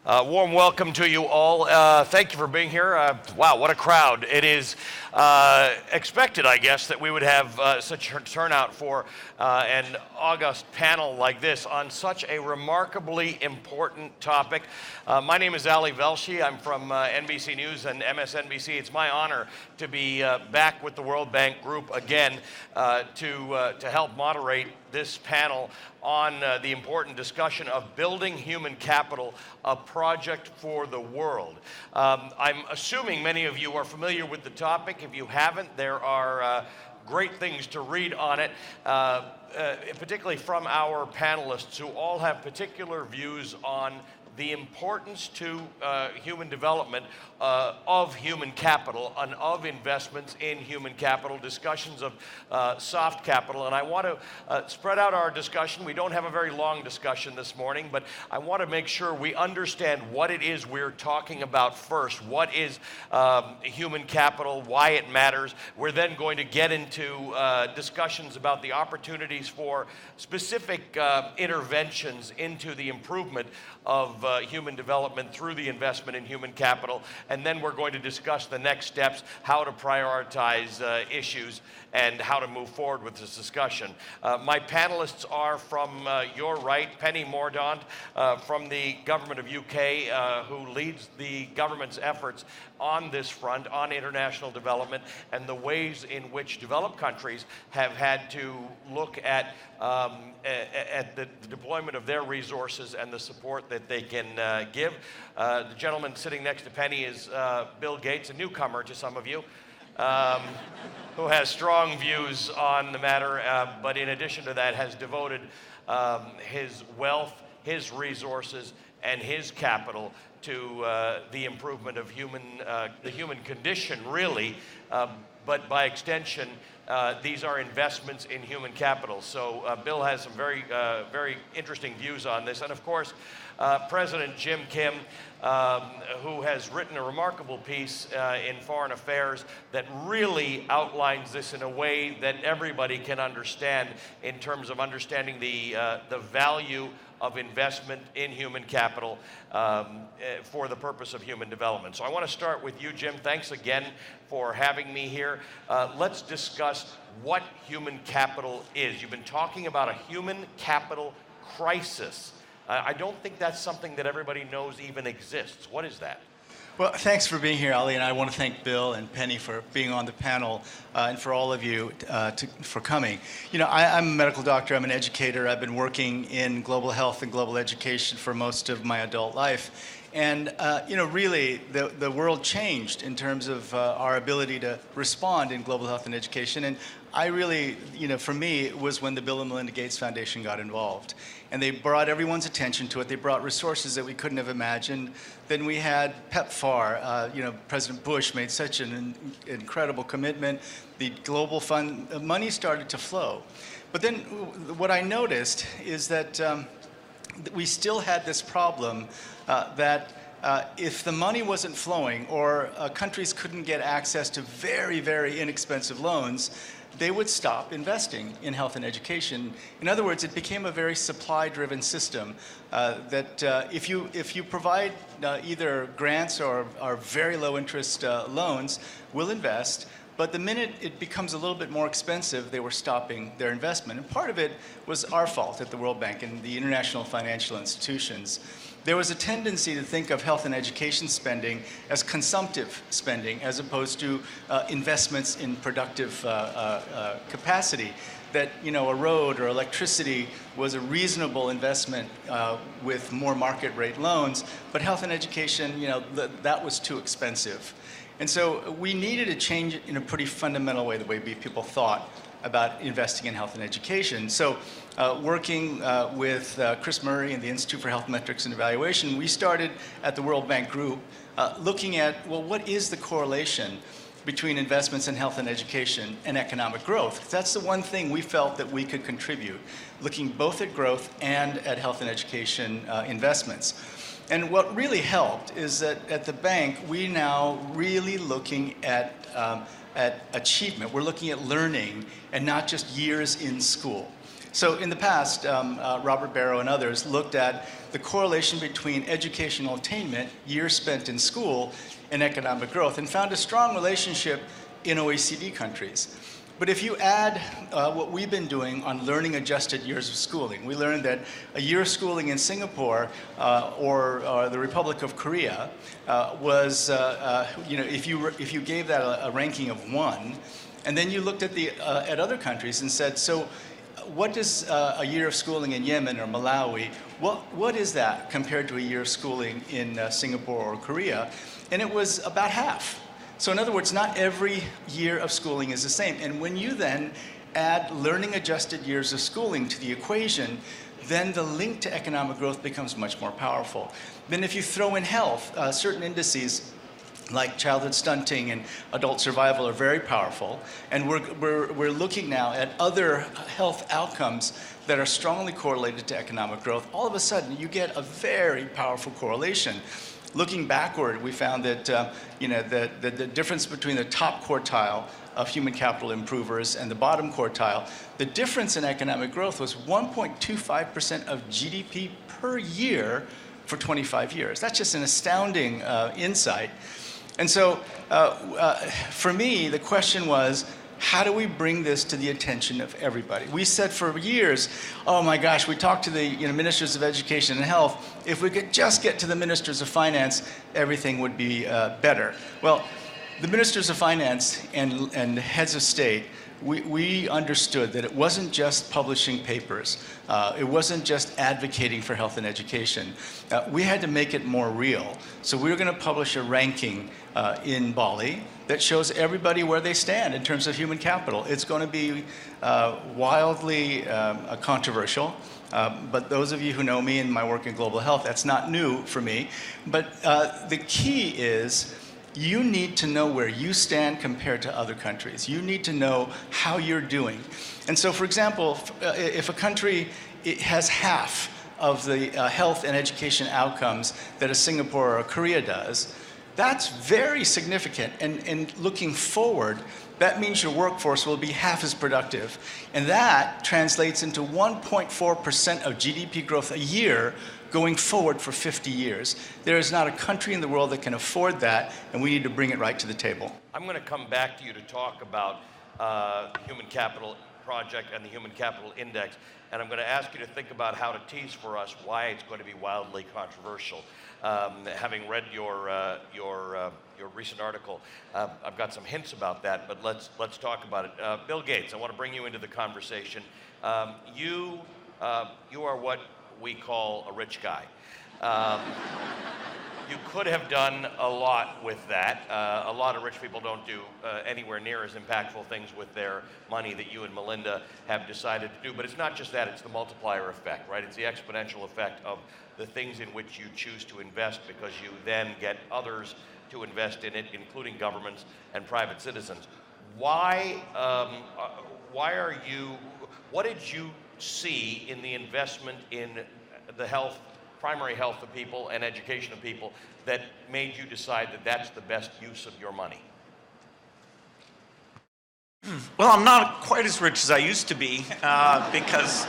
Warm welcome to you all. Thank you for being here. Wow, what a crowd. It is expected, I guess, that we would have such a turnout for an august panel like this on such a remarkably important topic. My name is Ali Velshi. I'm from NBC News and MSNBC. It's my honor to be back with the World Bank Group again to help moderate this panel on the important discussion of building human capital, a project for the world. I'm assuming many of you are familiar with the topic. If you haven't, there are great things to read on it, particularly from our panelists who all have particular views on the importance to human development of human capital and of investments in human capital, discussions of soft capital. And I want to spread out our discussion. We don't have a very long discussion this morning, but I want to make sure we understand what it is we're talking about first. What is human capital, why it matters. We're then going to get into discussions about the opportunities for specific interventions into the improvement of human development through the investment in human capital. And then we're going to discuss the next steps, how to prioritize issues, and how to move forward with this discussion. My panelists are from your right, Penny Mordaunt from the Government of UK, who leads the government's efforts on this front, on international development, and the ways in which developed countries have had to look at the deployment of their resources and the support that they can give. The gentleman sitting next to Penny is Bill Gates, a newcomer to some of you, who has strong views on the matter, but in addition to that has devoted his wealth, his resources, and his capital to the improvement of the human condition, really, but by extension, these are investments in human capital. So Bill has some very interesting views on this. And of course, President Jim Kim, who has written a remarkable piece in Foreign Affairs that really outlines this in a way that everybody can understand in terms of understanding the value of investment in human capital for the purpose of human development. So I want to start with you, Jim. Thanks again for having me here. Let's discuss what human capital is. You've been talking about a human capital crisis. I don't think that's something that everybody knows even exists. What is that? Well, thanks for being here, Ali, and I want to thank Bill and Penny for being on the panel and for all of you for coming. You know, I'm a medical doctor, I'm an educator, I've been working in global health and global education for most of my adult life. And, you know, really, the world changed in terms of our ability to respond in global health and education. And I really, you know, for me, it was when the Bill and Melinda Gates Foundation got involved. And they brought everyone's attention to it. They brought resources that we couldn't have imagined. Then we had PEPFAR. You know, President Bush made such an incredible commitment. The global fund, money started to flow. But then what I noticed is that we still had this problem that if the money wasn't flowing or countries couldn't get access to very, very inexpensive loans, they would stop investing in health and education. In other words, it became a very supply-driven system that if you provide either grants or very low-interest loans, we'll invest. But the minute it becomes a little bit more expensive, they were stopping their investment. And part of it was our fault at the World Bank and the international financial institutions. There was a tendency to think of health and education spending as consumptive spending as opposed to investments in productive capacity. That, you know, a road or electricity was a reasonable investment with more market rate loans, but health and education, you know, that was too expensive. And so we needed a change in a pretty fundamental way, the way people thought about investing in health and education. So working with Chris Murray and the Institute for Health Metrics and Evaluation, we started at the World Bank Group looking at, well, what is the correlation between investments in health and education and economic growth? That's the one thing we felt that we could contribute, looking both at growth and at health and education investments. And what really helped is that at the bank, we now really looking at achievement. We're looking at learning and not just years in school. So in the past, Robert Barrow and others looked at the correlation between educational attainment, years spent in school, and economic growth, and found a strong relationship in OECD countries. But if you add what we've been doing on learning adjusted years of schooling, we learned that a year of schooling in Singapore or the Republic of Korea was, if you gave that a ranking of 1, and then you looked at other countries and said, so what does a year of schooling in Yemen or Malawi, what is that compared to a year of schooling in Singapore or Korea? And it was about half. So in other words, not every year of schooling is the same. And when you then add learning adjusted years of schooling to the equation, then the link to economic growth becomes much more powerful. Then if you throw in health, certain indices like childhood stunting and adult survival are very powerful. And we're looking now at other health outcomes that are strongly correlated to economic growth. All of a sudden, you get a very powerful correlation. Looking backward, we found that the difference between the top quartile of human capital improvers and the bottom quartile, the difference in economic growth was 1.25% of GDP per year for 25 years. That's just an astounding insight. And so for me, the question was, how do we bring this to the attention of everybody? We said for years, oh my gosh, we talked to the ministers of education and health. If we could just get to the ministers of finance, everything would be better. Well, the ministers of finance and heads of state, we understood that it wasn't just publishing papers. It wasn't just advocating for health and education. We had to make it more real. So we were going to publish a ranking in Bali that shows everybody where they stand in terms of human capital. It's going to be wildly controversial. But those of you who know me and my work in global health, that's not new for me. But the key is, you need to know where you stand compared to other countries. You need to know how you're doing. And so, for example, if a country has half of the health and education outcomes that a Singapore or a Korea does, that's very significant. And looking forward, that means your workforce will be half as productive. And that translates into 1.4% of GDP growth a year going forward for 50 years. There is not a country in the world that can afford that, and we need to bring it right to the table. I'm going to come back to you to talk about the Human Capital Project and the Human Capital Index, and I'm going to ask you to think about how to tease for us why it's going to be wildly controversial. Having read your recent article, I've got some hints about that, but let's talk about it. Bill Gates, I want to bring you into the conversation. You are what we call a rich guy. You could have done a lot with that. A lot of rich people don't do anywhere near as impactful things with their money that you and Melinda have decided to do. But it's not just that, it's the multiplier effect, right? It's the exponential effect of the things in which you choose to invest, because you then get others to invest in it, including governments and private citizens. What did you see in the investment in the health, primary health of people and education of people, that made you decide that that's the best use of your money? Well, I'm not quite as rich as I used to be because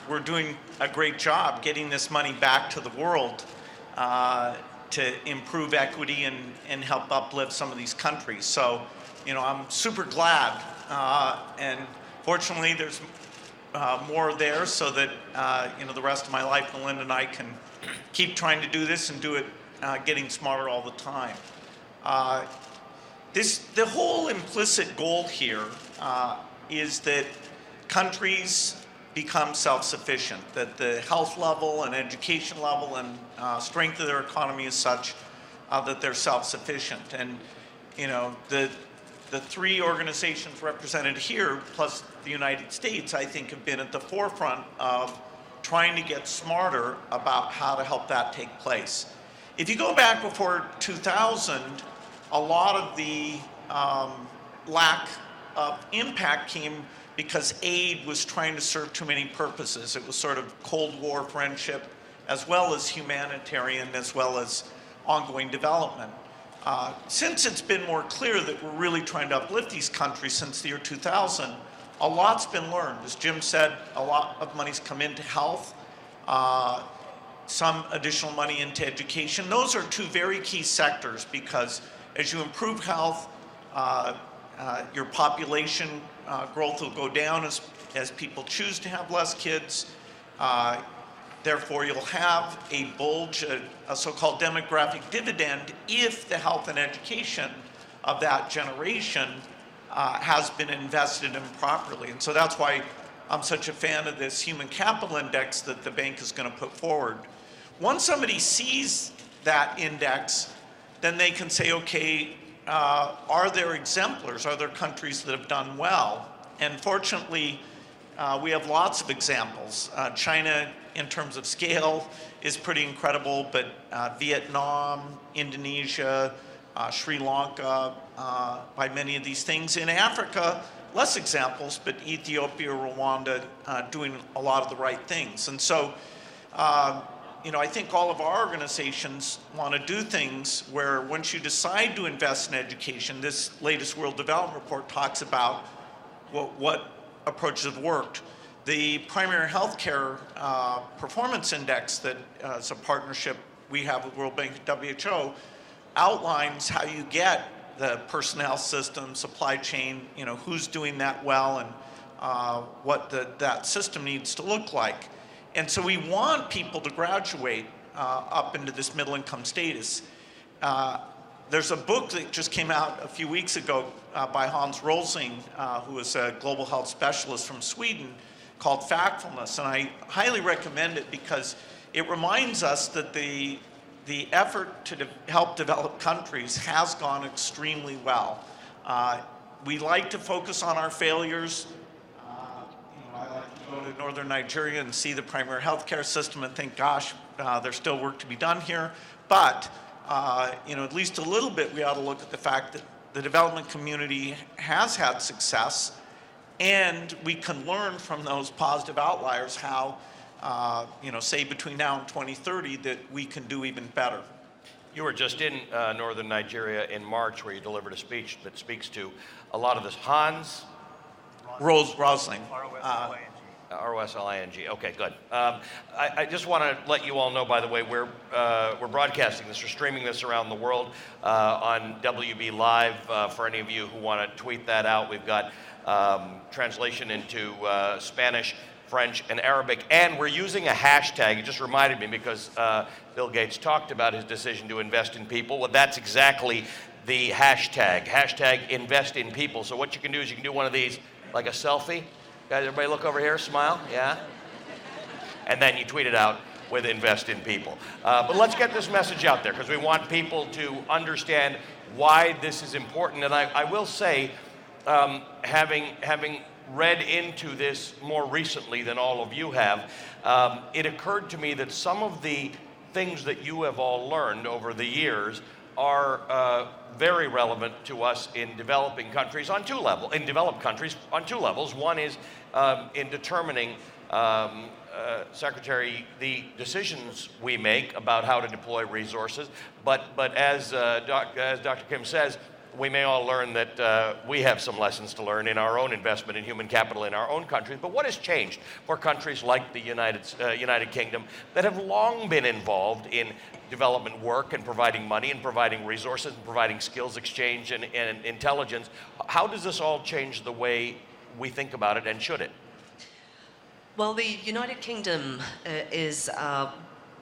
we're doing a great job getting this money back to the world to improve equity and help uplift some of these countries. So, I'm super glad, and fortunately there's more there so that the rest of my life, Melinda and I can keep trying to do this and do it getting smarter all the time. The whole implicit goal here is that countries become self-sufficient, that the health level and education level and strength of their economy is such that they're self-sufficient. And the three organizations represented here, plus the United States, I think have been at the forefront of trying to get smarter about how to help that take place. If you go back before 2000, a lot of the lack of impact came because aid was trying to serve too many purposes. It was sort of Cold War friendship, as well as humanitarian, as well as ongoing development. Since it's been more clear that we're really trying to uplift these countries since the year 2000, a lot's been learned. As Jim said, a lot of money's come into health, some additional money into education. Those are two very key sectors because as you improve health, your population growth will go down as people choose to have less kids. Therefore, you'll have a bulge, a so-called demographic dividend, if the health and education of that generation has been invested in properly. And so that's why I'm such a fan of this human capital index that the bank is going to put forward. Once somebody sees that index, then they can say, okay, are there exemplars? Are there countries that have done well? And fortunately, we have lots of examples. China, in terms of scale, is pretty incredible, but Vietnam, Indonesia, Sri Lanka, by many of these things. In Africa, less examples, but Ethiopia, Rwanda, doing a lot of the right things. And so, I think all of our organizations want to do things where once you decide to invest in education, this latest World Development Report talks about what approaches have worked. The Primary Healthcare Performance Index that is a partnership we have with World Bank and WHO outlines how you get the personnel system, supply chain, who's doing that well and what that system needs to look like. And so we want people to graduate up into this middle income status. There's a book that just came out a few weeks ago by Hans Rosling, who is a global health specialist from Sweden, called Factfulness. And I highly recommend it because it reminds us that the effort to help develop countries has gone extremely well. We like to focus on our failures. I like to go to northern Nigeria and see the primary healthcare system and think, gosh, there's still work to be done here. But at least a little bit, we ought to look at the fact that the development community has had success, and we can learn from those positive outliers how, say between now and 2030, that we can do even better. You were just in northern Nigeria in March where you delivered a speech that speaks to a lot of this. Hans? Rosling. R-O-S-L-I-N-G. Okay, good. I just want to let you all know, by the way, we're broadcasting this, we're streaming this around the world on WB Live. For any of you who want to tweet that out, we've got translation into Spanish, French, and Arabic, and we're using a hashtag. It just reminded me because Bill Gates talked about his decision to invest in people. Well, that's exactly the hashtag invest in people. So what you can do is you can do one of these, like a selfie. Guys, everybody look over here, smile, yeah? And then you tweet it out with invest in people. But let's get this message out there because we want people to understand why this is important. And I will say, having read into this more recently than all of you have, it occurred to me that some of the things that you have all learned over the years are very relevant to us in developing countries on two levels. In developed countries on two levels. One is in determining, Secretary, the decisions we make about how to deploy resources. But as Dr. Kim says, we may all learn that we have some lessons to learn in our own investment in human capital in our own countries. But what has changed for countries like the United Kingdom that have long been involved in development work and providing money and providing resources and providing skills exchange and intelligence? How does this all change the way we think about it, and should it? Well, the United Kingdom is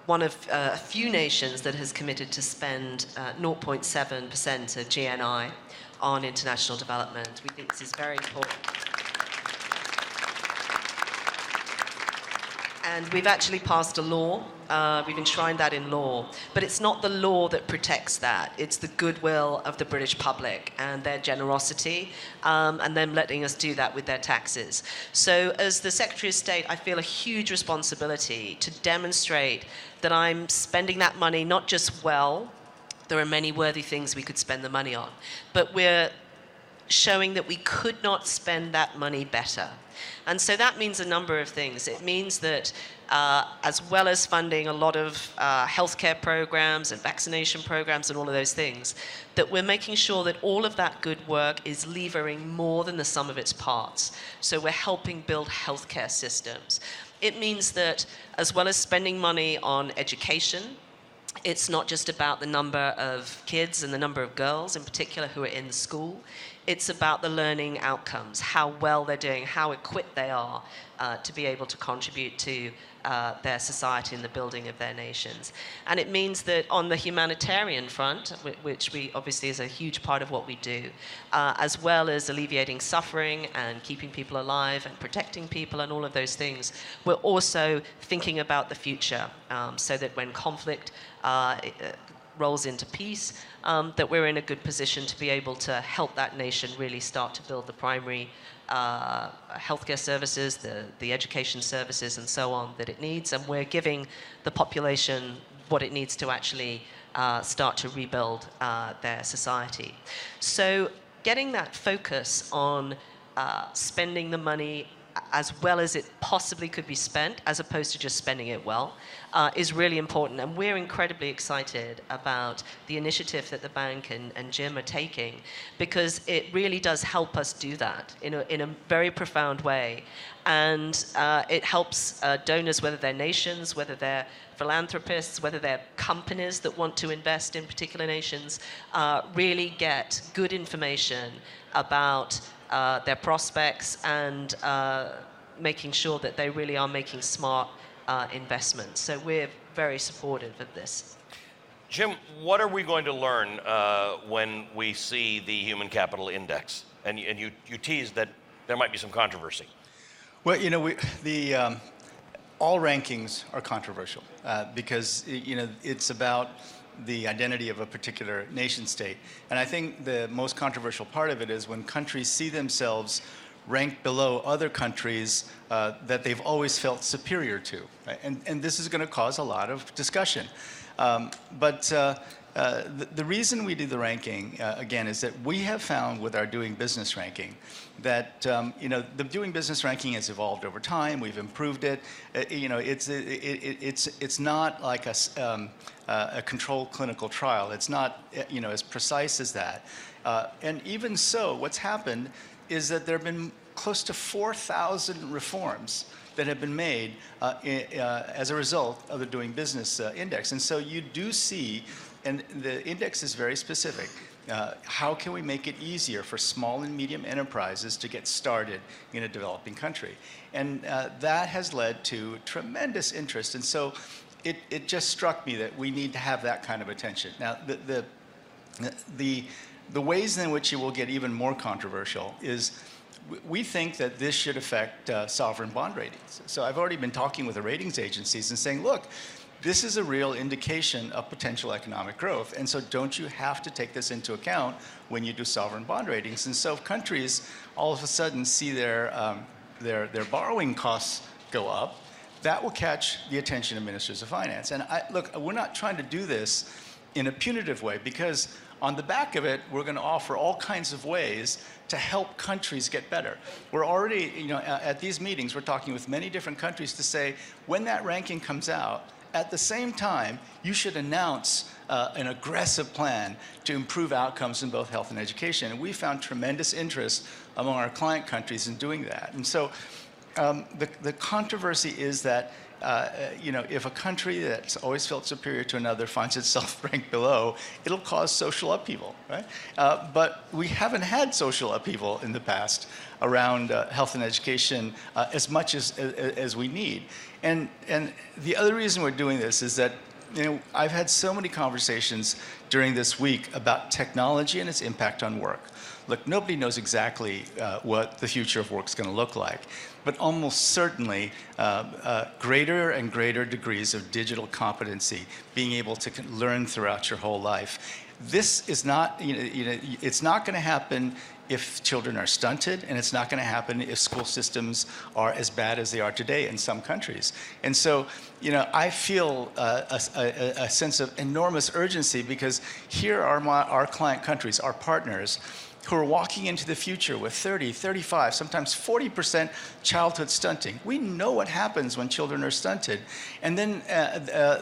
one of a few nations that has committed to spend 0.7% of GNI on international development. We think this is very important. And we've actually passed a law. We've enshrined that in law. But it's not the law that protects that. It's the goodwill of the British public and their generosity, and them letting us do that with their taxes. So as the Secretary of State, I feel a huge responsibility to demonstrate that I'm spending that money not just well. There are many worthy things we could spend the money on. But we're showing that we could not spend that money better. And so that means a number of things. It means that as well as funding a lot of healthcare programs and vaccination programs and all of those things, that we're making sure that all of that good work is levering more than the sum of its parts. So we're helping build healthcare systems. It means that as well as spending money on education, it's not just about the number of kids and the number of girls in particular who are in school. It's about the learning outcomes, how well they're doing, how equipped they are to be able to contribute to their society and the building of their nations. And it means that on the humanitarian front, which we obviously is a huge part of what we do, as well as alleviating suffering and keeping people alive and protecting people and all of those things, we're also thinking about the future so that when conflict rolls into peace, that we're in a good position to be able to help that nation really start to build the primary healthcare services, the education services and so on that it needs, and we're giving the population what it needs to actually start to rebuild their society. So getting that focus on spending the money as well as it possibly could be spent, as opposed to just spending it well, is really important. And we're incredibly excited about the initiative that the bank and Jim are taking, because it really does help us do that in a very profound way. And it helps donors, whether they're nations, whether they're philanthropists, whether they're companies that want to invest in particular nations, really get good information about their prospects and making sure that they really are making smart investments. So we're very supportive of this. Jim, what are we going to learn when we see the Human Capital Index? And you teased that there might be some controversy. Well, you know, all rankings are controversial because, you know, it's about the identity of a particular nation state. And I think the most controversial part of it is when countries see themselves ranked below other countries that they've always felt superior to. Right? And this is going to cause a lot of discussion. The reason we do the ranking, again, is that we have found with our doing business ranking that, you know, the doing business ranking has evolved over time. We've improved it. You know, it's not like a controlled clinical trial. It's not, you know, as precise as that. And even so, what's happened is that there have been close to 4,000 reforms that have been made as a result of the Doing Business Index. And so you do see, and the index is very specific, how can we make it easier for small and medium enterprises to get started in a developing country? And that has led to tremendous interest. And so it just struck me that we need to have that kind of attention. Now, the ways in which it will get even more controversial is we think that this should affect sovereign bond ratings. So I've already been talking with the ratings agencies and saying, look, this is a real indication of potential economic growth. And so don't you have to take this into account when you do sovereign bond ratings? And so if countries all of a sudden see their borrowing costs go up, that will catch the attention of ministers of finance. And look, we're not trying to do this in a punitive way, because on the back of it, we're going to offer all kinds of ways to help countries get better. We're already, you know, at these meetings, we're talking with many different countries to say, when that ranking comes out, at the same time, you should announce an aggressive plan to improve outcomes in both health and education. And we found tremendous interest among our client countries in doing that. And so the controversy is that you know, if a country that's always felt superior to another finds itself ranked below, it'll cause social upheaval, right? But we haven't had social upheaval in the past around health and education as much as we need. And the other reason we're doing this is that, you know, I've had so many conversations during this week about technology and its impact on work. Look, nobody knows exactly what the future of work is going to look like, but almost certainly greater and greater degrees of digital competency, being able to learn throughout your whole life. This is not, you know, it's not going to happen if children are stunted, and it's not going to happen if school systems are as bad as they are today in some countries. And so, you know, I feel a sense of enormous urgency, because here are our client countries, our partners, who are walking into the future with 30, 35, sometimes 40% childhood stunting. We know what happens when children are stunted. And then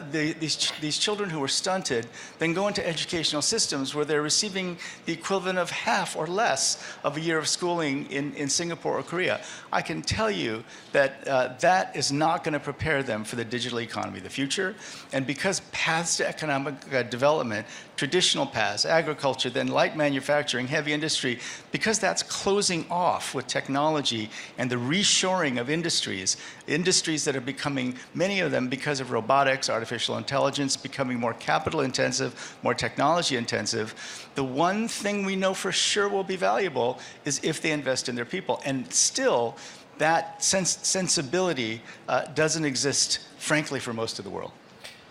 these children who are stunted then go into educational systems where they're receiving the equivalent of half or less of a year of schooling in Singapore or Korea. I can tell you that that is not going to prepare them for the digital economy of the future. And because paths to economic development, traditional paths, agriculture, then light manufacturing, heavy industry, because that's closing off with technology and the reshoring of industries that are becoming, many of them because of robotics, artificial intelligence, becoming more capital intensive, more technology intensive. The one thing we know for sure will be valuable is if they invest in their people. And still, that sensibility doesn't exist, frankly, for most of the world.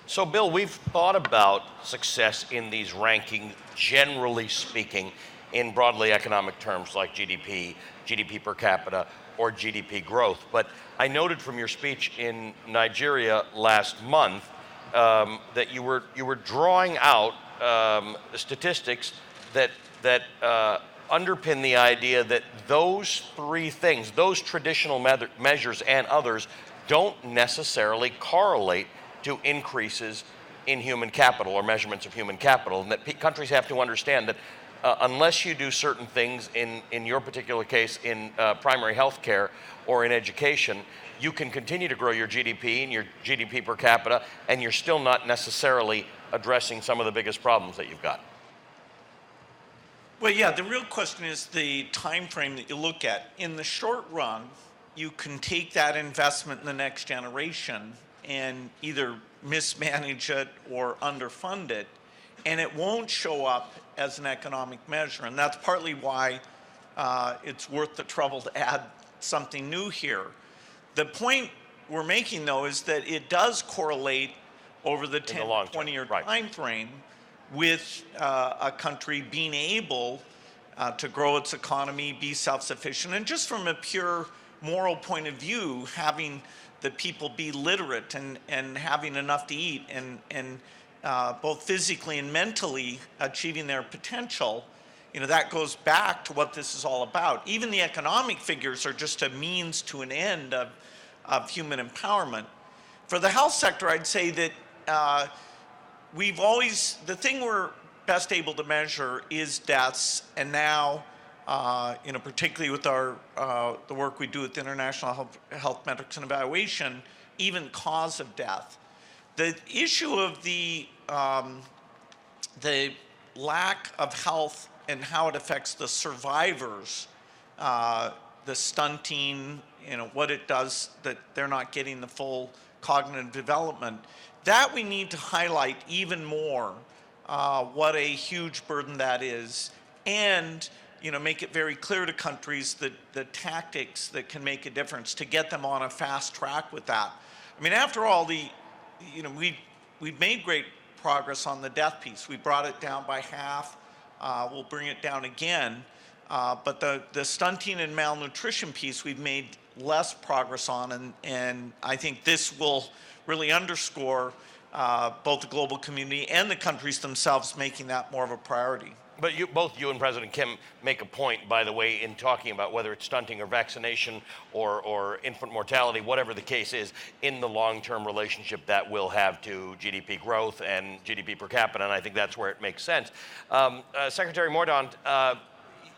So, Bill, we've thought about success in these rankings, generally speaking, in broadly economic terms like GDP, GDP per capita, or GDP growth. But I noted from your speech in Nigeria last month that you were drawing out statistics that underpin the idea that those three things, those traditional measures and others, don't necessarily correlate to increases in human capital or measurements of human capital, and that countries have to understand that unless you do certain things, in your particular case, in primary health care or in education, you can continue to grow your GDP and your GDP per capita, and you're still not necessarily addressing some of the biggest problems that you've got. Well, yeah, the real question is the time frame that you look at. In the short run, you can take that investment in the next generation and either mismanage it or underfund it, and it won't show up as an economic measure. And that's partly why it's worth the trouble to add something new here. The point we're making, though, is that it does correlate over the 10, 20-year time frame with a country being able to grow its economy, be self-sufficient, and just from a pure moral point of view, having the people be literate and having enough to eat and both physically and mentally achieving their potential. You know, that goes back to what this is all about. Even the economic figures are just a means to an end of human empowerment. For the health sector, I'd say that the thing we're best able to measure is deaths, and now, particularly with the work we do with the International Health Metrics and Evaluation, even cause of death. The issue of the lack of health and how it affects the survivors, the stunting, what it does, that they're not getting the full cognitive development, that we need to highlight even more what a huge burden that is, and make it very clear to countries that the tactics that can make a difference to get them on a fast track with that. I mean, after all, we've made great progress on the death piece. We brought it down by half. We'll bring it down again. But the stunting and malnutrition piece we've made less progress on, and I think this will really underscore both the global community and the countries themselves making that more of a priority. But both you and President Kim make a point, by the way, in talking about whether it's stunting or vaccination or infant mortality, whatever the case is, in the long-term relationship that will have to GDP growth and GDP per capita, and I think that's where it makes sense. Secretary Mordaunt,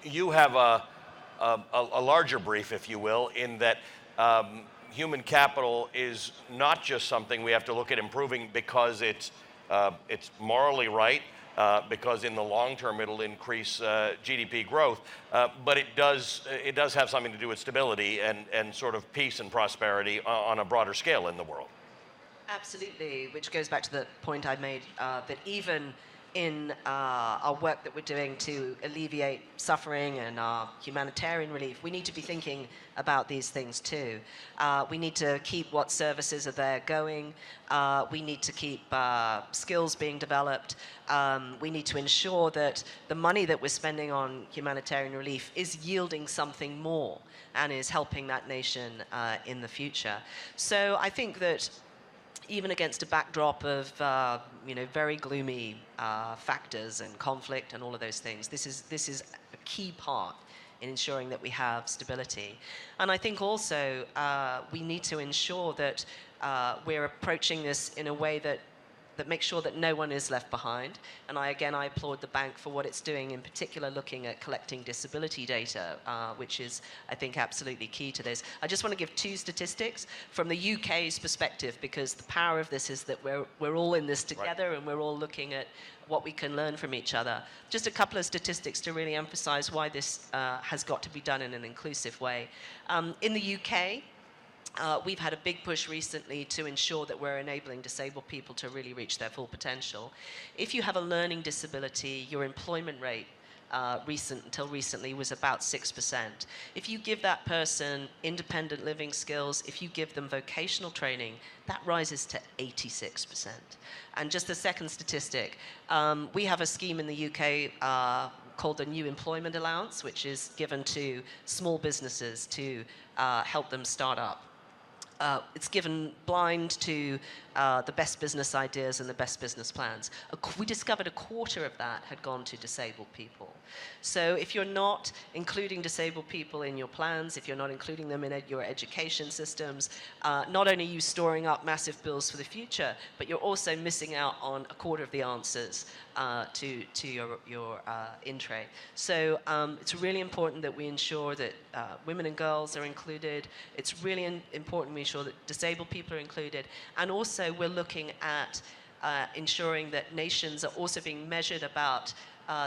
you have a larger brief, if you will, in that human capital is not just something we have to look at improving because it's morally right, because in the long term it'll increase GDP growth, but it does have something to do with stability and sort of peace and prosperity on a broader scale in the world. Absolutely, which goes back to the point I made that even in our work that we're doing to alleviate suffering and our humanitarian relief, we need to be thinking about these things too. We need to keep what services are there going. We need to keep skills being developed. We need to ensure that the money that we're spending on humanitarian relief is yielding something more and is helping that nation in the future. So I think that even against a backdrop of very gloomy factors and conflict and all of those things, this is a key part in ensuring that we have stability. And I think also we need to ensure that we're approaching this in a way that makes sure that no one is left behind. And I applaud the bank for what it's doing, in particular looking at collecting disability data, which is, I think, absolutely key to this. I just want to give two statistics from the UK's perspective, because the power of this is that we're all in this together, and we're all looking at what we can learn from each other. Just a couple of statistics to really emphasize why this has got to be done in an inclusive way. In the UK, we've had a big push recently to ensure that we're enabling disabled people to really reach their full potential. If you have a learning disability, your employment rate until recently was about 6%. If you give that person independent living skills, if you give them vocational training, that rises to 86%. And just the second statistic, we have a scheme in the UK called the New Employment Allowance, which is given to small businesses to help them start up. It's given blind to the best business ideas and the best business plans. We discovered a quarter of that had gone to disabled people. So if you're not including disabled people in your plans, if you're not including them in your education systems, not only are you storing up massive bills for the future, but you're also missing out on a quarter of the answers to your in-tray. So it's really important that we ensure that women and girls are included. It's really important we ensure that disabled people are included. And also we're looking at ensuring that nations are also being measured about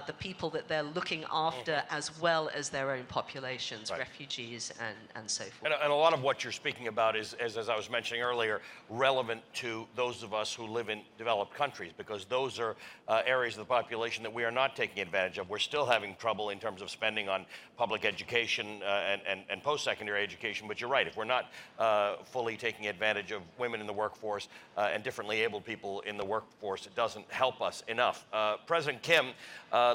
the people that they're looking after, as well as their own populations, refugees and so forth. And a lot of what you're speaking about is, as I was mentioning earlier, relevant to those of us who live in developed countries, because those are areas of the population that we are not taking advantage of. We're still having trouble in terms of spending on public education and post-secondary education, but you're right, if we're not fully taking advantage of women in the workforce and differently abled people in the workforce, it doesn't help us enough. President Kim,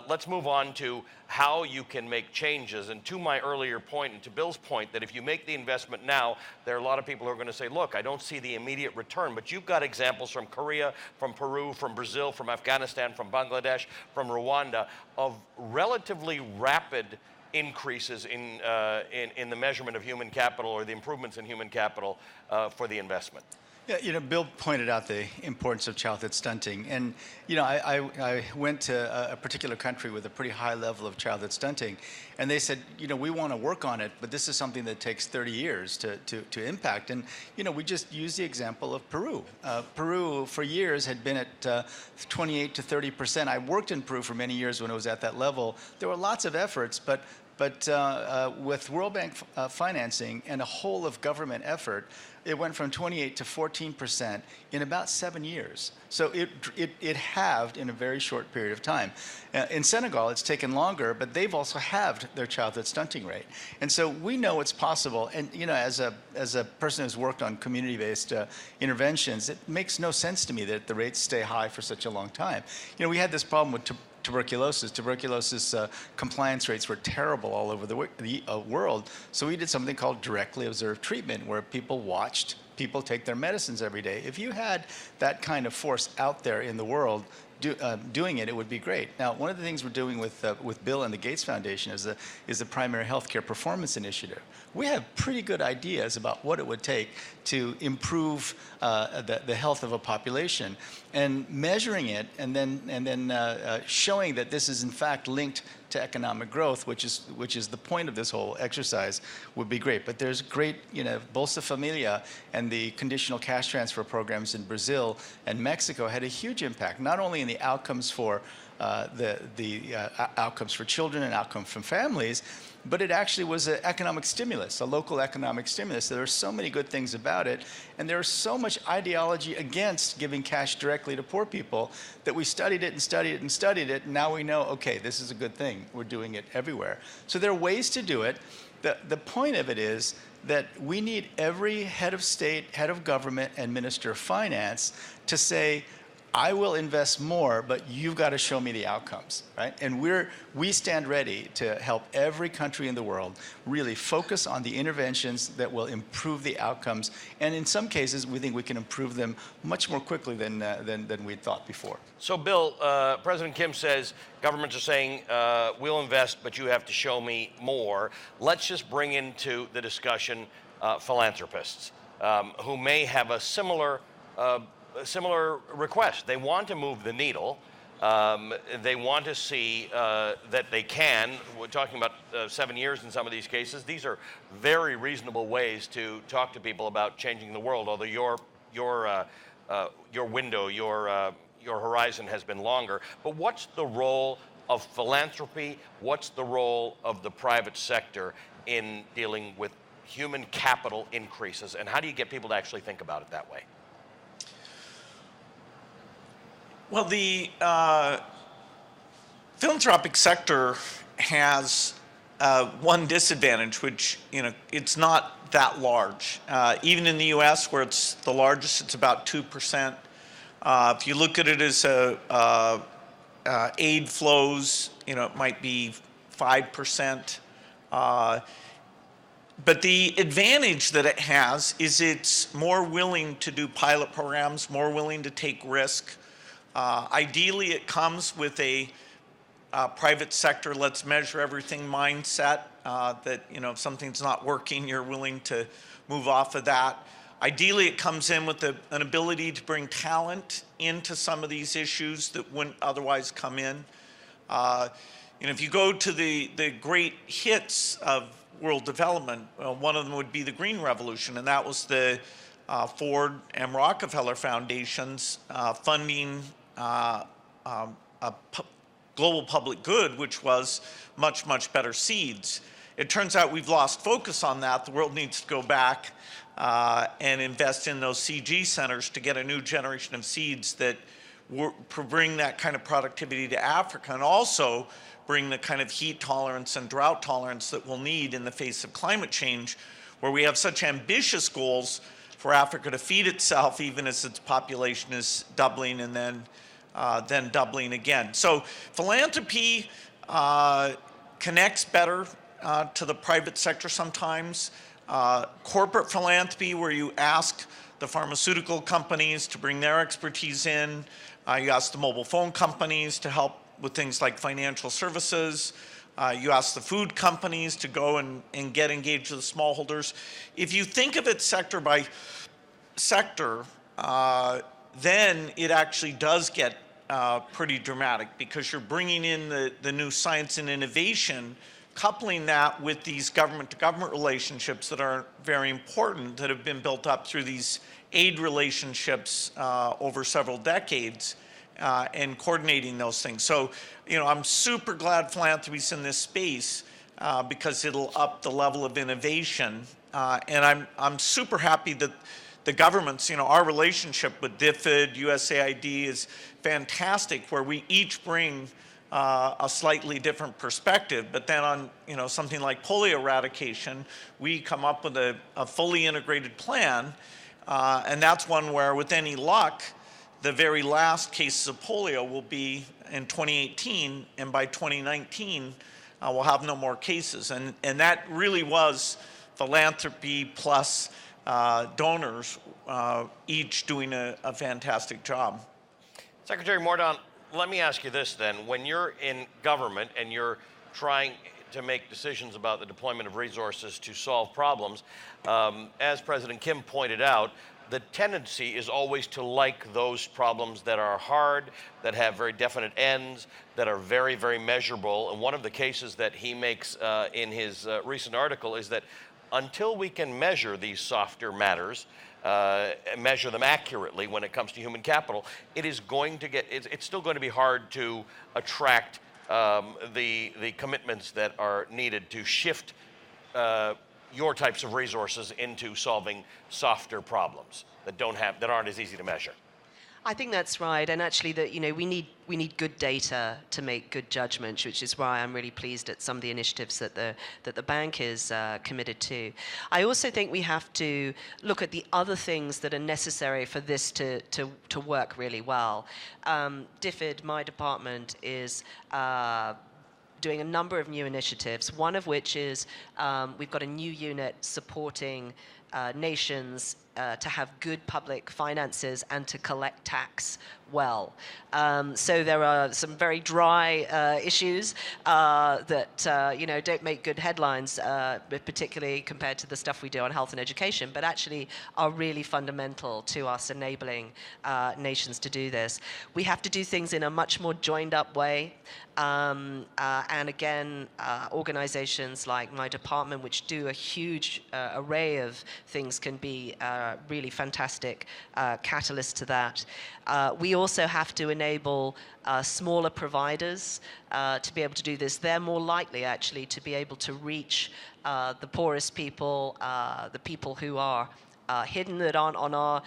let's move on to how you can make changes. And to my earlier point, and to Bill's point, that if you make the investment now, there are a lot of people who are going to say, look, I don't see the immediate return. But you've got examples from Korea, from Peru, from Brazil, from Afghanistan, from Bangladesh, from Rwanda, of relatively rapid increases in the measurement of human capital, or the improvements in human capital for the investment. Yeah, Bill pointed out the importance of childhood stunting. And, I went to a particular country with a pretty high level of childhood stunting, and they said, we want to work on it, but this is something that takes 30 years to impact. And, we just used the example of Peru. Peru, for years, had been at 28 to 30%. I worked in Peru for many years when it was at that level. There were lots of efforts, but with World Bank financing and a whole of government effort, it went from 28 to 14% in about 7 years. So it halved in a very short period of time. In Senegal, it's taken longer, but they've also halved their childhood stunting rate. And so we know it's possible. And as a person who's worked on community-based interventions, it makes no sense to me that the rates stay high for such a long time. We had this problem with tuberculosis. Tuberculosis compliance rates were terrible all over the world. So we did something called directly observed treatment, where people watched people take their medicines every day. If you had that kind of force out there in the world doing it, it would be great. Now, one of the things we're doing with Bill and the Gates Foundation is the Primary Healthcare Performance Initiative. We have pretty good ideas about what it would take to improve the health of a population, and measuring it, and then showing that this is in fact linked to economic growth, which is the point of this whole exercise, would be great. But there's great, Bolsa Familia and the conditional cash transfer programs in Brazil and Mexico had a huge impact, not only in the outcomes for outcomes for children and outcomes from families, but it actually was an economic stimulus, a local economic stimulus. There are so many good things about it, and there is so much ideology against giving cash directly to poor people that we studied it and studied it and studied it, and now we know, okay, this is a good thing. We're doing it everywhere. So there are ways to do it. The point of it is that we need every head of state, head of government, and minister of finance to say, I will invest more, but you've got to show me the outcomes, right? And we stand ready to help every country in the world really focus on the interventions that will improve the outcomes. And in some cases, we think we can improve them much more quickly than we thought before. So, Bill, President Kim says governments are saying, we'll invest, but you have to show me more. Let's just bring into the discussion philanthropists who may have a similar request. They want to move the needle. They want to see that they can. We're talking about 7 years in some of these cases. These are very reasonable ways to talk to people about changing the world, although your window, your horizon has been longer. But what's the role of philanthropy? What's the role of the private sector in dealing with human capital increases? And how do you get people to actually think about it that way? Well, the philanthropic sector has one disadvantage, which, it's not that large. Even in the U.S., where it's the largest, it's about 2%. If you look at it as aid flows, it might be 5%. But the advantage that it has is it's more willing to do pilot programs, more willing to take risk. Ideally, it comes with a private sector, let's measure everything mindset, that, if something's not working, you're willing to move off of that. Ideally, it comes in with an ability to bring talent into some of these issues that wouldn't otherwise come in. If you go to the great hits of world development, one of them would be the Green Revolution, and that was the Ford and Rockefeller Foundations funding global public good, which was much, much better seeds. It turns out we've lost focus on that. The world needs to go back and invest in those CG centers to get a new generation of seeds that bring that kind of productivity to Africa, and also bring the kind of heat tolerance and drought tolerance that we'll need in the face of climate change, where we have such ambitious goals for Africa to feed itself even as its population is doubling and then doubling again. So philanthropy connects better to the private sector sometimes. Corporate philanthropy, where you ask the pharmaceutical companies to bring their expertise in, you ask the mobile phone companies to help with things like financial services, you ask the food companies to go and get engaged with the smallholders. If you think of it sector by sector, then it actually does get pretty dramatic, because you're bringing in the new science and innovation, coupling that with these government-to-government relationships that are very important, that have been built up through these aid relationships over several decades, and coordinating those things. So, I'm super glad philanthropy's in this space because it'll up the level of innovation. And I'm super happy that the governments, our relationship with DFID, USAID is fantastic, where we each bring a slightly different perspective. But then on, something like polio eradication, we come up with a fully integrated plan. And that's one where, with any luck, the very last cases of polio will be in 2018, and by 2019, we'll have no more cases. And that really was philanthropy plus donors, each doing a fantastic job. Secretary Mordaunt, let me ask you this then. When you're in government and you're trying to make decisions about the deployment of resources to solve problems, as President Kim pointed out, the tendency is always to like those problems that are hard, that have very definite ends, that are very, very measurable. And one of the cases that he makes in his recent article is that until we can measure these softer matters, measure them accurately when it comes to human capital, it's still going to be hard to attract the commitments that are needed to shift your types of resources into solving softer problems that aren't as easy to measure. I think that's right, and actually, that we need good data to make good judgments, which is why I'm really pleased at some of the initiatives that the bank is committed to. I also think we have to look at the other things that are necessary for this to work really well. DFID, my department, is doing a number of new initiatives, one of which is we've got a new unit supporting nations to have good public finances and to collect tax well. So there are some very dry issues that don't make good headlines, particularly compared to the stuff we do on health and education, but actually are really fundamental to us enabling nations to do this. We have to do things in a much more joined up way. And again, organizations like my department, which do a huge array of things, can be really fantastic catalysts to that. We also have to enable smaller providers to be able to do this. They're more likely, actually, to be able to reach the poorest people, the people who are hidden, that aren't on our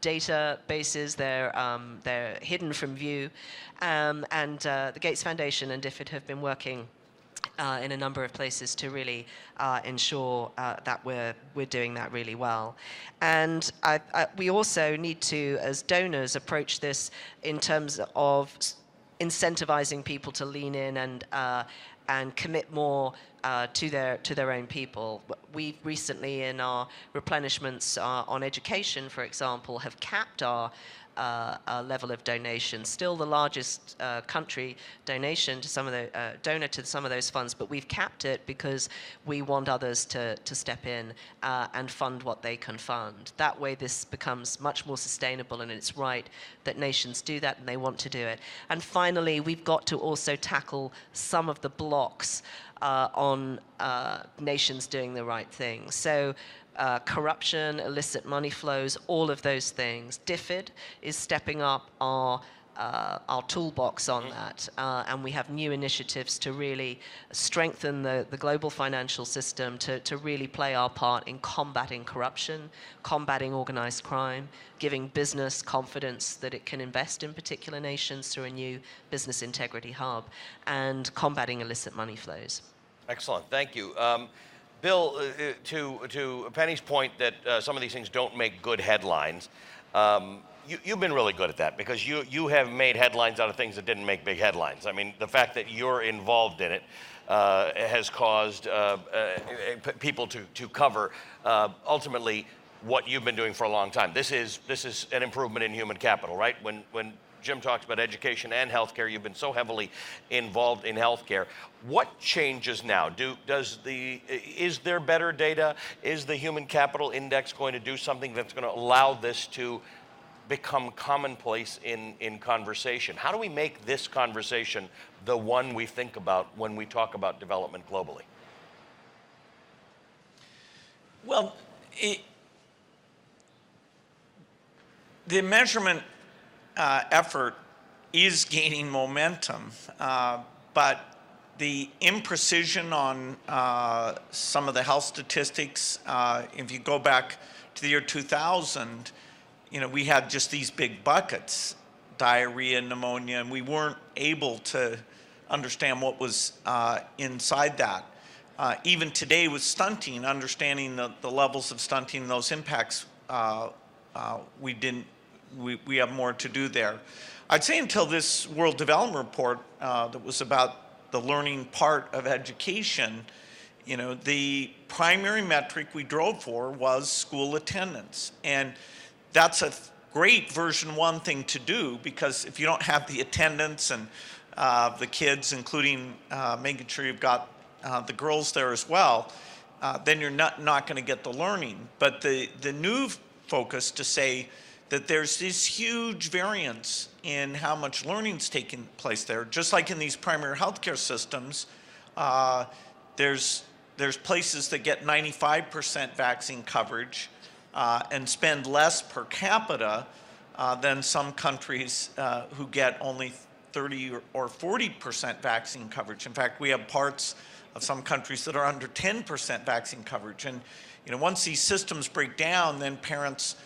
databases. They're hidden from view. And the Gates Foundation and DFID have been working in a number of places to really ensure that we're doing that really well. And we also need to, as donors, approach this in terms of incentivizing people to lean in and commit more to their own people. We recently, in our replenishments on education, for example, have capped our level of donation. Still the largest country donation to some of the donor to some of those funds, but we've capped it because we want others to step in and fund what they can fund. That way, this becomes much more sustainable, and it's right that nations do that, and they want to do it. And finally, we've got to also tackle some of the blocks on nations doing the right thing. So corruption, illicit money flows, all of those things. DFID is stepping up our toolbox on that, and we have new initiatives to really strengthen the global financial system to really play our part in combating corruption, combating organized crime, giving business confidence that it can invest in particular nations through a new business integrity hub, and combating illicit money flows. Excellent, thank you. Bill, to Penny's point that some of these things don't make good headlines, you've been really good at that, because you have made headlines out of things that didn't make big headlines. I mean, the fact that you're involved in it has caused people to cover ultimately what you've been doing for a long time. This is an improvement in human capital, right? When Jim talks about education and healthcare, you've been so heavily involved in healthcare. What changes now? Is there better data? Is the Human Capital Index going to do something that's going to allow this to become commonplace in conversation? How do we make this conversation the one we think about when we talk about development globally? Well, the measurement effort is gaining momentum, but the imprecision on some of the health statistics, if you go back to the year 2000, we had just these big buckets, diarrhea, pneumonia, and we weren't able to understand what was inside that. Even today with stunting, understanding the levels of stunting, those impacts, we have more to do there. I'd say until this World Development Report that was about the learning part of education, the primary metric we drove for was school attendance. And that's a great version 1 thing to do, because if you don't have the attendance and the kids, including making sure you've got the girls there as well, then you're not going to get the learning. But the new focus to say that there's this huge variance in how much learning's taking place there. Just like in these primary healthcare systems, there's places that get 95% vaccine coverage and spend less per capita than some countries who get only 30 or 40% vaccine coverage. In fact, we have parts of some countries that are under 10% vaccine coverage. And once these systems break down, then parents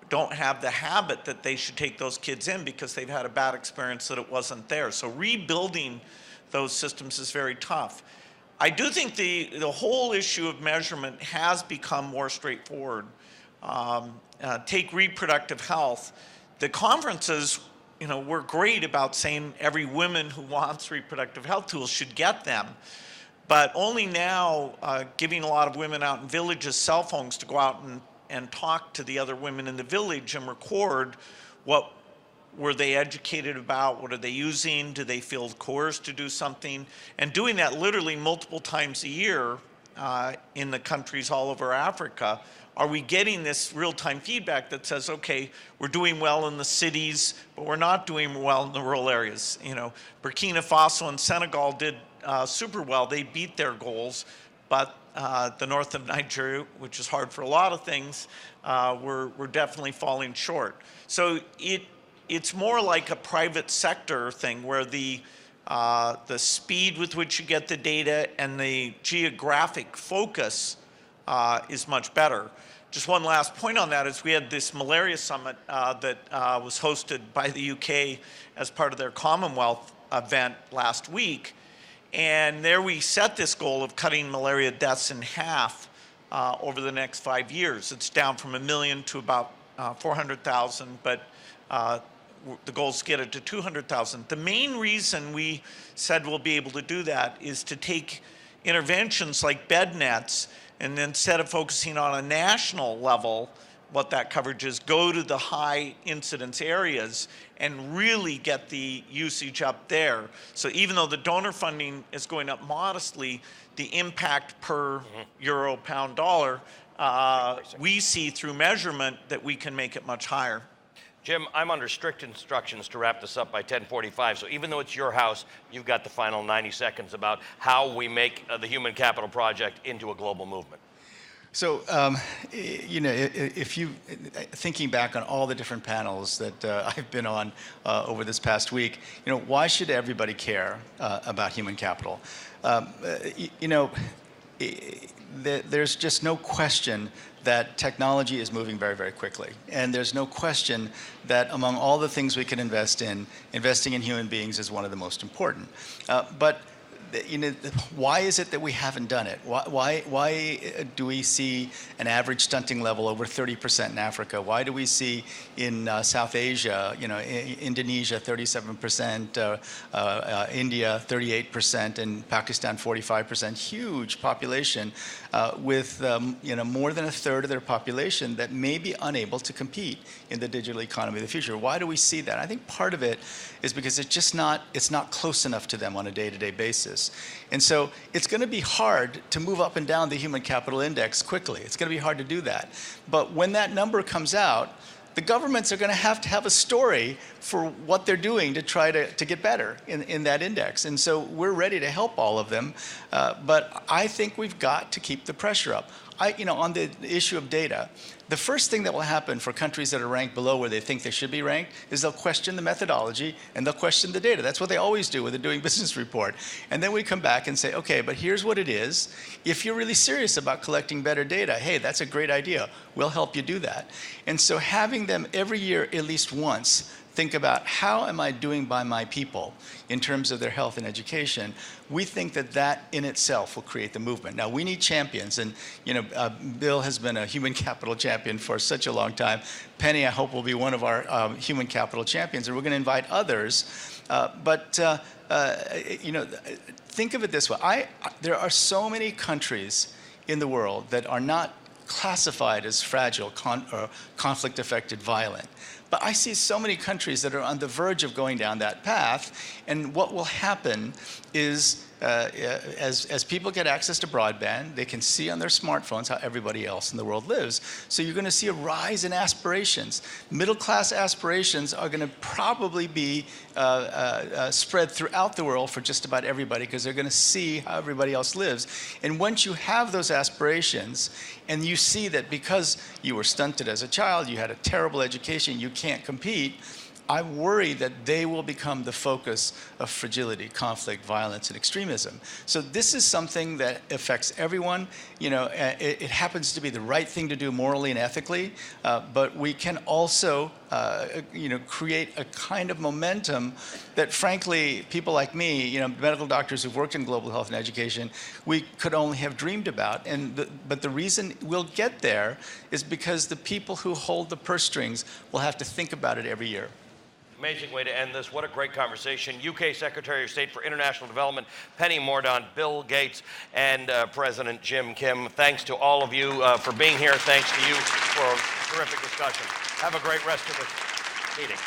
don't have the habit that they should take those kids in because they've had a bad experience that it wasn't there. So rebuilding those systems is very tough. I do think the whole issue of measurement has become more straightforward. Take reproductive health. The conferences, were great about saying every woman who wants reproductive health tools should get them. But only now giving a lot of women out in villages cell phones to go out and talk to the other women in the village and record what were they educated about, what are they using, do they feel coerced to do something, and doing that literally multiple times a year in the countries all over Africa. Are we getting this real-time feedback that says, okay, we're doing well in the cities, but we're not doing well in the rural areas? Burkina Faso and Senegal did super well. They beat their goals, but the north of Nigeria, which is hard for a lot of things, we're definitely falling short. So it's more like a private sector thing where the speed with which you get the data and the geographic focus is much better. Just one last point on that is we had this malaria summit that was hosted by the UK as part of their Commonwealth event last week. And there we set this goal of cutting malaria deaths in half over the next 5 years. It's down from 1 million to about 400,000, but the goal is to get it to 200,000. The main reason we said we'll be able to do that is to take interventions like bed nets, and then instead of focusing on a national level, what that coverage is, go to the high incidence areas and really get the usage up there. So even though the donor funding is going up modestly, the impact per euro, pound, dollar, we see through measurement that we can make it much higher. Jim, I'm under strict instructions to wrap this up by 10:45. So even though it's your house, you've got the final 90 seconds about how we make the Human Capital Project into a global movement. So, if you thinking back on all the different panels that I've been on over this past week, why should everybody care about human capital? There's just no question that technology is moving very, very quickly. And there's no question that among all the things we can invest in, investing in human beings is one of the most important. But why is it that we haven't done it? Why do we see an average stunting level over 30% in Africa? Why do we see in South Asia, Indonesia 37%, India 38%, and Pakistan 45%? Huge population with more than a third of their population that may be unable to compete in the digital economy of the future. Why do we see that? I think part of it is because it's not close enough to them on a day-to-day basis. And so it's going to be hard to move up and down the human capital index quickly. It's going to be hard to do that. But when that number comes out, the governments are going to have a story for what they're doing to try to get better in that index. And so we're ready to help all of them. But I think we've got to keep the pressure up. On the issue of data, the first thing that will happen for countries that are ranked below where they think they should be ranked is they'll question the methodology and they'll question the data. That's what they always do with a doing business report. And then we come back and say, okay, but here's what it is. If you're really serious about collecting better data, hey, that's a great idea. We'll help you do that. And so having them every year at least once think about how am I doing by my people in terms of their health and education, we think that in itself will create the movement. Now, we need champions, and Bill has been a human capital champion for such a long time. Penny, I hope, will be one of our human capital champions, and we're going to invite others. Think of it this way. There are so many countries in the world that are not classified as fragile, conflict-affected, violent. But I see so many countries that are on the verge of going down that path, and what will happen is as people get access to broadband, they can see on their smartphones how everybody else in the world lives. So you're going to see a rise in aspirations. Middle-class aspirations are going to probably be spread throughout the world for just about everybody because they're going to see how everybody else lives. And once you have those aspirations and you see that because you were stunted as a child, you had a terrible education, you can't compete, I worry that they will become the focus of fragility, conflict, violence, and extremism. So this is something that affects everyone. You know, it happens to be the right thing to do morally and ethically, but we can also, you know, create a kind of momentum that, frankly, people like me, you know, medical doctors who've worked in global health and education, we could only have dreamed about. But the reason we'll get there is because the people who hold the purse strings will have to think about it every year. Amazing way to end this. What a great conversation. UK Secretary of State for International Development, Penny Mordaunt, Bill Gates, and President Jim Kim. Thanks to all of you for being here. Thanks to you for a terrific discussion. Have a great rest of the meeting.